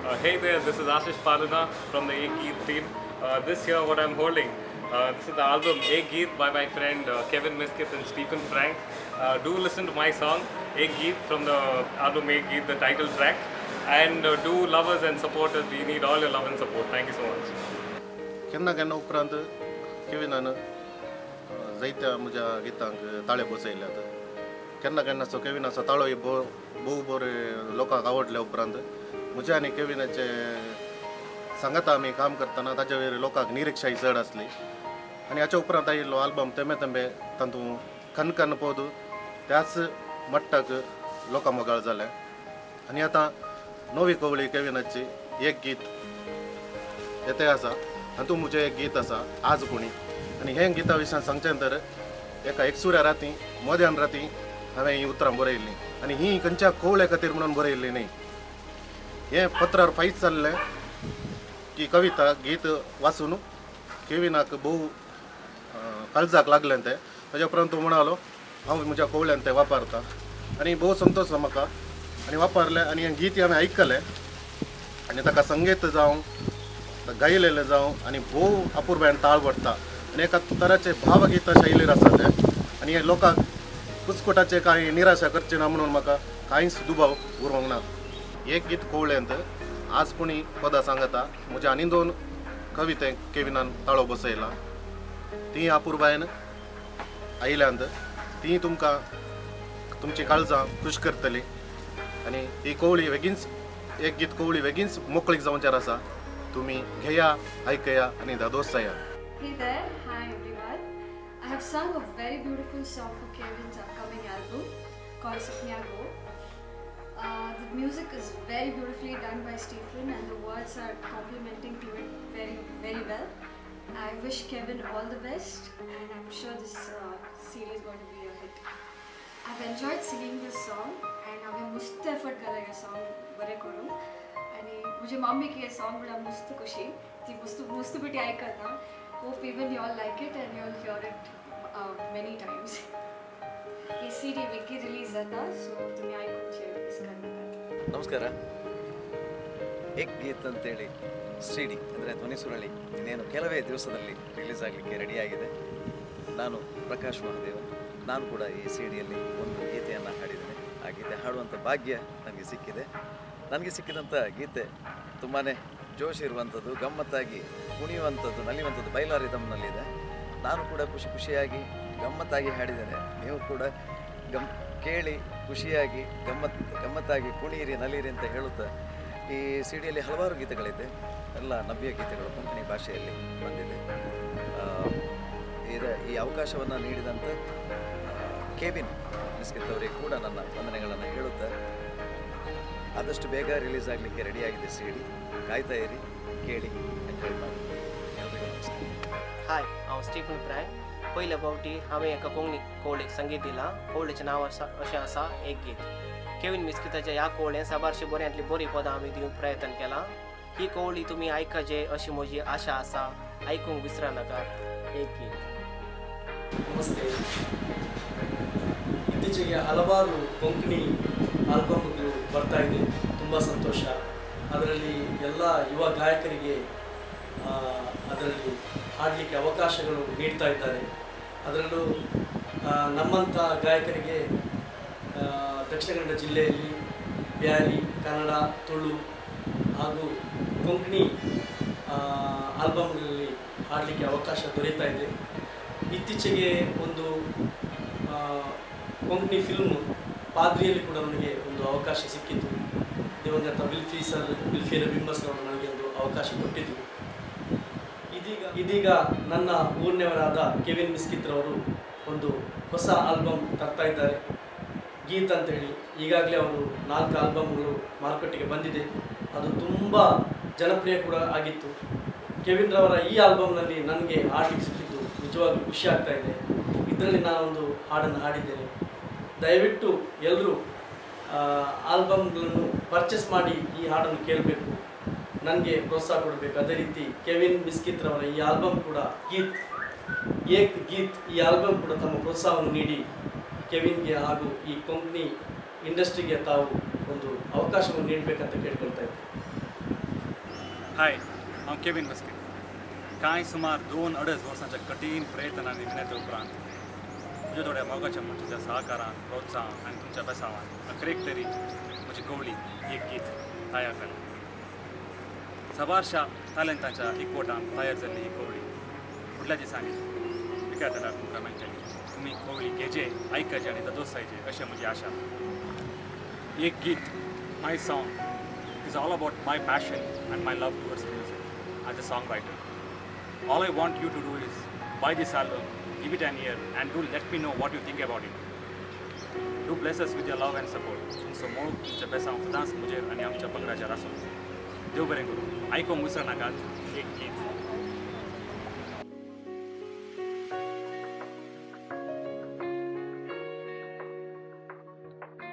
Hey there, this is Ashish Palana from the Ek Geet team. This here, what I'm holding, this is the album Ek Geet by my friend Kevin Miskith and Stephen Frank. Do listen to my song Ek Geet from the album Ek Geet, the title track. And do love us and support us. We need all your love and support. Thank you so much. केन्ना उपरांत केविनान जायत्या म्हज्या गितांक ताळे बसयल्यात केन्ना सो केविनाचो ताळो भोव बरे लोकांक आवडल्या उपरांत म्हजे आनी केविनाचे सांगाता आमी काम करतना ताचे वयर लोकांक निरीक्षाय चड आसली आनी हाच्या उपरांत आयिल्लो आल्बम तेंबे तेंबे तातूंत कन कन पोदू त्याच मट्टाक लोकां मोगाळ जाल्या आनी आतां नवी कवळी केविनाची एक गीत येते आसा हातूंत म्हजें एक गीत आसा आज कोणी आनी हे गिता विशयान सांगचें तर एका एकसुऱ्या राती मध्यान राती हांवें ही उतरां बरयल्लीं आनी ही खंयच्या कवळे खातीर म्हणून बरयल्ली न्ही हें पत्रार फायज जाल्लें की कविता गीत वाचून केविनाक भोव काळजाक लागलें तें ताजे उपरांत तो म्हणालो हांव म्हज्या कवळ्यान तें वापरता आनी भोव संतोश म्हाका आनी वापरलें आनी हें गीत हांवें आयकलें आनी ताका संगीत जावं गायलेलें जावं आनी भोव अपुर्बायेन ताळ पडटा आनी एका तराचें भावगीता शैलीर आसा तें आनी हे लोकांक कुसकुटाचें कांय निराशा करचें ना म्हणून म्हाका कांयच दुबाव उरोंक ना एक गीत कवळ्यांत आज कोणी पदां सांगता म्हज्या आनी दोन कविते केविनान ताळो बसयला ती अपुर्बायेन आयल्यांत ती तुमकां तुमची काळजां खूश करतली आनी ही कवळी बेगीनच एक गीत कवळी बेगीनच मोकळीक जावचेर आसा तुम्ही घेया ऐकया आणि दादोसाया. Hey there, hi everyone. I have sung a very beautiful song for Kevin's upcoming album called Sapnya Go. The music is very beautifully done by Stephen and the words are complementing to it very well. I wish Kevin all the best and I'm sure this CD is going to be a hit. I've enjoyed singing this song and I've must effort kala ye song bare koru. मुझे mummy की ये song बड़ा मस्त खुशी थी मस्त बिटी ऐकता hope even you all like it and you all here it many times ये सीडी विकी रिलीज जाता सो तुम्ही ऐकून मिस करणार ನಮಸ್ಕಾರ ಏಕ್ ಗೀತ್ ಅಂತೇಳಿ ಸಿಡಿ ಅಂದರೆ ಧ್ವನಿ ಸುರಳಿ ಇನ್ನೇನು ಕೆಲವೇ ದಿವಸದಲ್ಲಿ ರಿಲೀಸ್ ಆಗಲಿಕ್ಕೆ ರೆಡಿಯಾಗಿದೆ ನಾನು ಪ್ರಕಾಶ್ ಮಹಾದೇವನ್ ನಾನು ಕೂಡ ಈ ಸಿಡಿಯಲ್ಲಿ ಒಂದು ಗೀತೆಯನ್ನು ಹಾಡಿದ್ದೇನೆ ಆ ಗೀತೆ ಹಾಡುವಂಥ ಭಾಗ್ಯ ನನಗೆ ಸಿಕ್ಕಿದೆ ನನಗೆ ಸಿಕ್ಕಿದಂಥ ಗೀತೆ ತುಂಬಾ ಜೋಶ್ ಇರುವಂಥದ್ದು ಗಮ್ಮತ್ತಾಗಿ ಕುಣಿಯುವಂಥದ್ದು ನಲಿಯುವಂಥದ್ದು ಬೈಲಾರ್ ರಿದಮ್ನಲ್ಲಿದೆ ನಾನು ಕೂಡ ಖುಷಿಯಾಗಿ ಗಮ್ಮತ್ತಾಗಿ ಹಾಡಿದ್ದೇನೆ ನೀವು ಕೂಡ ಕೇಳಿ ಖುಷಿಯಾಗಿ ಗಮ್ಮತ್ತಾಗಿ ಕುಣಿಯಿರಿ ನಲಿಯಿರಿ ಅಂತ ಹೇಳುತ್ತಾ ಈ ಸಿಡಿಯಲ್ಲಿ ಹಲವಾರು ಗೀತೆಗಳಿದೆ ಎಲ್ಲ ನವ್ಯ ಗೀತೆಗಳು ಕೊಂಕಣಿ ಭಾಷೆಯಲ್ಲಿ ಬಂದಿದೆ ಈ ಅವಕಾಶವನ್ನು ನೀಡಿದಂಥ ಕೆವಿನ್ ಮಿಸ್ಕಿತ್ ಅವರಿಗೆ ಕೂಡ ನನ್ನ ವಂದನೆಗಳನ್ನು ಹೇಳುತ್ತಾ ಆದಷ್ಟು ಬೇಗ ರಿಲೀಸ್ ಆಗಲಿಕ್ಕೆ ರೆಡಿಯಾಗಿದೆ ಸಿಡಿ ಕಾಯ್ತಾ ಇರಿ ಕೇಳಿ ಎಂಜಾಯ್ ಮಾಡಿ ಎಲ್ರಿಗೂ ನಮಸ್ಕಾರ हाय हांव स्टीफन फ्रँक पयले फावटी हांवें एका कोंकणी कवळेक संगीत दिलां कवळेचें नांव अशें आसा एक गीत केविन मिस्किताच्या ह्या कवळें साबारशी बऱ्यांतली बरी पदां आमी दिवंक प्रयत्न केला ही कवळी तुमी आयकचे अशी म्हजी आशा आसा आयकूंक विसरा नाकात एक गीत ನಮಸ್ತೆ ಇತ್ತೀಚೆಗೆ ಹಲವಾರು ಕೊಂಕಣಿ ಆಲ್ಬಮ್ಗಳು ಬರ್ತಾ ಇದೆ ತುಂಬ ಸಂತೋಷ ಅದರಲ್ಲಿ ಎಲ್ಲ ಯುವ ಗಾಯಕರಿಗೆ ಅದರಲ್ಲಿ ಹಾಡಲಿಕ್ಕೆ ಅವಕಾಶಗಳು ನೀಡ್ತಾ ಇದ್ದಾರೆ ಅದರಲ್ಲೂ ನಮ್ಮಂಥ ಗಾಯಕರಿಗೆ ದಕ್ಷಿಣ ಕನ್ನಡ ಜಿಲ್ಲೆಯಲ್ಲಿ ಬ್ಯಾರಿ ಕನ್ನಡ ತುಳು ಹಾಗೂ ಕೊಂಕಣಿ ಆಲ್ಬಮ್ಗಳಲ್ಲಿ ಹಾಡಲಿಕ್ಕೆ ಅವಕಾಶ ದೊರೆಯುತ್ತಾ ಇದೆ ಇತ್ತೀಚೆಗೆ ಒಂದು ಕೊಂಕಣಿ ಫಿಲ್ಮು ಪಾದ್ರಿಯಲ್ಲಿ ಕೂಡ ನನಗೆ ಒಂದು ಅವಕಾಶ ಸಿಕ್ಕಿತ್ತು ದಿವಂಗತ ವಿಲ್ಫಿ ರಬಿಂಬಸ್ ಅವರು ನನಗೆ ಒಂದು ಅವಕಾಶ ಕೊಟ್ಟಿದ್ದರು ಇದೀಗ ನನ್ನ ಊರಿನವರಾದ ಕೆವಿನ್ ಮಿಸ್ಕಿತ್ರವರು ಒಂದು ಹೊಸ ಆಲ್ಬಮ್ ತರ್ತಾ ಇದ್ದಾರೆ ಗೀತ್ ಅಂತೇಳಿ ಈಗಾಗಲೇ ಅವರು 4 ಆಲ್ಬಮ್ಗಳು ಮಾರುಕಟ್ಟೆಗೆ ಬಂದಿದೆ ಅದು ತುಂಬ ಜನಪ್ರಿಯ ಕೂಡ ಆಗಿತ್ತು ಕೆವಿನ್ ರವರ ಈ ಆಲ್ಬಮ್ನಲ್ಲಿ ನನಗೆ ಹಾಡಲಿಕ್ಕೆ ಸಿಕ್ಕಿದ್ದು ನಿಜವಾಗ್ಲೂ ಖುಷಿ ಆಗ್ತಾ ಇದೆ ಇದರಲ್ಲಿ ನಾನೊಂದು ಹಾಡನ್ನು ಹಾಡಿದ್ದೇನೆ ದಯವಿಟ್ಟು ಎಲ್ಲರೂ ಆಲ್ಬಮ್ಗಳನ್ನು ಪರ್ಚೇಸ್ ಮಾಡಿ ಈ ಹಾಡನ್ನು ಕೇಳಬೇಕು ನನಗೆ ಪ್ರೋತ್ಸಾಹ ಕೊಡಬೇಕು ಅದೇ ರೀತಿ ಕೆವಿನ್ ಮಿಸ್ಕಿತ್ರವರ ಈ ಆಲ್ಬಮ್ ಕೂಡ ಗೀತ್ ಏಕ್ ಗೀತ್ ಈ ಆಲ್ಬಮ್ ಕೂಡ ತಮ್ಮ ಪ್ರೋತ್ಸಾಹವನ್ನು ನೀಡಿ ಕೆವಿನ್ಗೆ ಹಾಗೂ ಈ ಕೊಂಕಣಿ ಇಂಡಸ್ಟ್ರಿಗೆ ತಾವು ಒಂದು ಅವಕಾಶವನ್ನು ನೀಡಬೇಕಂತ ಕೇಳ್ಕೊಳ್ತಾ ಇದ್ದೀನಿ हाय हांव केविन मस्कीत. कांय सुमार 2-2.5 वर्सांच्या कठीण प्रयत्न आनी विनयते उपरांत म्हज्या थोड्या मोगाच्या मनशाच्या सहकारान प्रोत्साहन आनी तुमच्या बेसावान अखेरेक तरी म्हजी कवळी एक गीत तयार जालें. साबारशा टॅलंटाच्या एकवटान तयार जाल्ली ही कवळी फुडल्या दिसांनी विकायतल्यार तुमकां मेळटली. तुमी कवळी घेजे, आयकचे आनी दोसायचे अशें म्हजी आशा. एक गीत, my song is all about my passion and my love towards music as a songwriter. All I want you to do is buy this album, give it an ear, and do let me know what you think about it. Do bless us with your love and support. So मोग तुमच्या बेसांव सदांच मुजेर आनी आमच्या पंगडाचेर आसूं. देव बरें करूं. आयकोंक विसरनाकात एक गीत.